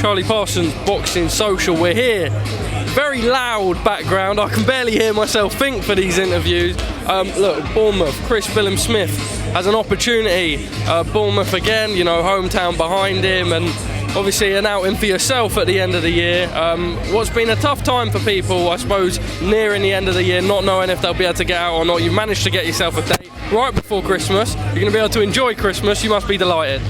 Charlie Parsons, Boxing Social. We're here. Very loud background. I can barely hear myself think for these interviews. Look, Bournemouth, Chris Billam-Smith has an opportunity. Bournemouth again, you know, hometown behind him, and obviously an outing for yourself at the end of the year. What's been a tough time for people, I suppose, nearing the end of the year, not knowing if they'll be able to get out or not. You've managed to get yourself a date right before Christmas. You're going to be able to enjoy Christmas. You must be delighted.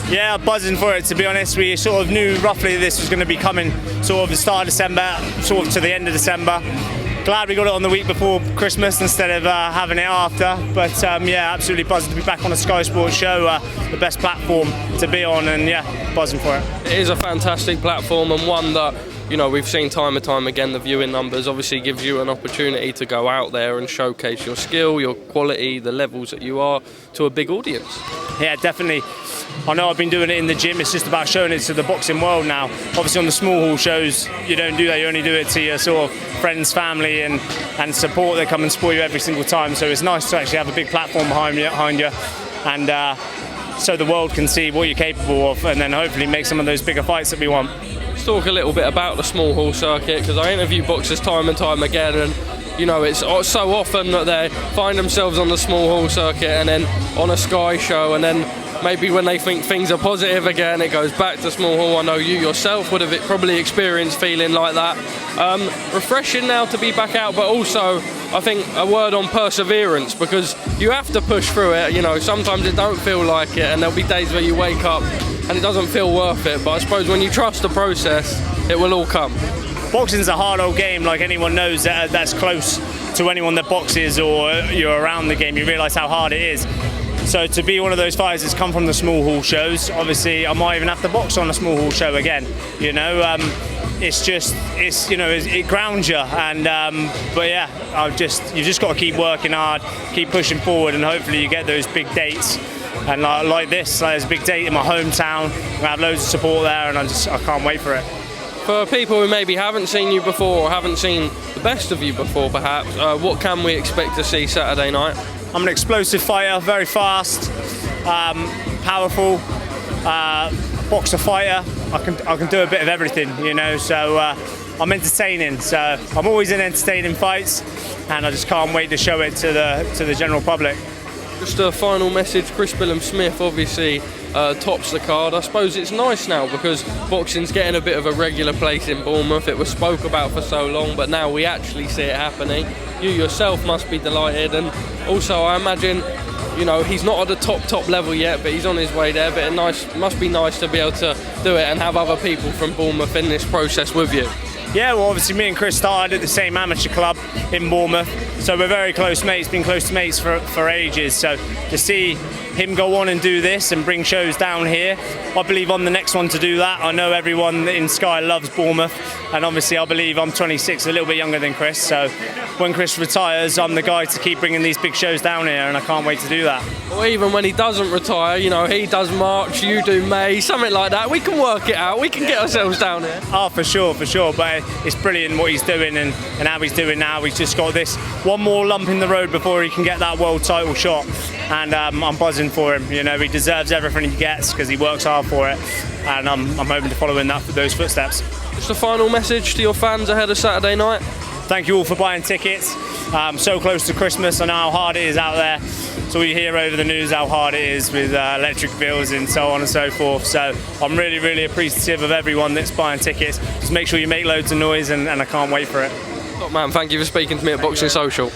Yeah, buzzing for it, to be honest. We sort of knew roughly this was going to be coming sort of the start of December, sort of to the end of December. Glad we got it on the week before Christmas instead of having it after. But yeah, absolutely buzzing to be back on a Sky Sports show, the best platform to be on, and yeah, buzzing for it. It is a fantastic platform, and one that, you know, we've seen time and time again. The viewing numbers obviously gives you an opportunity to go out there and showcase your skill, your quality, the levels that you are to a big audience. Yeah, definitely. I know I've been doing it in the gym. It's just about showing it to the boxing world now. Obviously on the small hall shows, you don't do that. You only do it to your sort of friends, family and support that come and support you every single time. So it's nice to actually have a big platform behind you and so the world can see what you're capable of, and then hopefully make some of those bigger fights that we want. Let's talk a little bit about the small hall circuit, because I interview boxers time and time again, and you know, it's so often that they find themselves on the small hall circuit and then on a Sky show, and then maybe when they think things are positive again, it goes back to small hall. I know you yourself would have probably experienced feeling like that. Refreshing now to be back out, but also I think a word on perseverance, because you have to push through it. You know, sometimes it don't feel like it, and there'll be days where you wake up and it doesn't feel worth it. But I suppose when you trust the process, it will all come. Boxing's a hard old game, like anyone knows that's close to anyone that boxes or you're around the game. You realise how hard it is. So to be one of those fighters that's come from the small hall shows, obviously I might even have to box on a small hall show again. You know, it grounds you, and but yeah, you've just got to keep working hard, keep pushing forward, and hopefully you get those big dates. And like this, there's a big date in my hometown. I have loads of support there, and I can't wait for it. For people who maybe haven't seen you before or haven't seen the best of you before, perhaps, what can we expect to see Saturday night? I'm an explosive fighter, very fast, powerful, boxer fighter. I can do a bit of everything, you know. So I'm entertaining. So I'm always in entertaining fights, and I just can't wait to show it to the general public. Just a final message. Chris Billam-Smith obviously tops the card. I suppose it's nice now because boxing's getting a bit of a regular place in Bournemouth. It was spoke about for so long, but now we actually see it happening. You yourself must be delighted, and also I imagine, you know, he's not at the top level yet, but he's on his way there. But it must be nice to be able to do it and have other people from Bournemouth in this process with you. Yeah, well, obviously me and Chris started at the same amateur club in Bournemouth, so we're very close mates, been close mates for ages. So to see him go on and do this and bring shows down here, I believe I'm the next one to do that. I know everyone in Sky loves Bournemouth, and obviously I believe I'm 26, a little bit younger than Chris, so when Chris retires, I'm the guy to keep bringing these big shows down here, and I can't wait to do that. Or even when he doesn't retire, you know, he does March, you do May, something like that. We can work it out, we can get ourselves down here. Oh, for sure, but it's brilliant what he's doing and how he's doing now. He's just got this one more lump in the road before he can get that world title shot, and I'm buzzing for him. You know, he deserves everything he gets because he works hard for it, and I'm hoping to follow in those footsteps. Just a final message to your fans ahead of Saturday night. Thank you all for buying tickets. So close to Christmas, I know how hard it is out there. So we hear over the news how hard it is with electric bills and so on and so forth. So I'm really, really appreciative of everyone that's buying tickets. Just make sure you make loads of noise, and I can't wait for it. Top man, thank you for speaking to me at Boxing Social.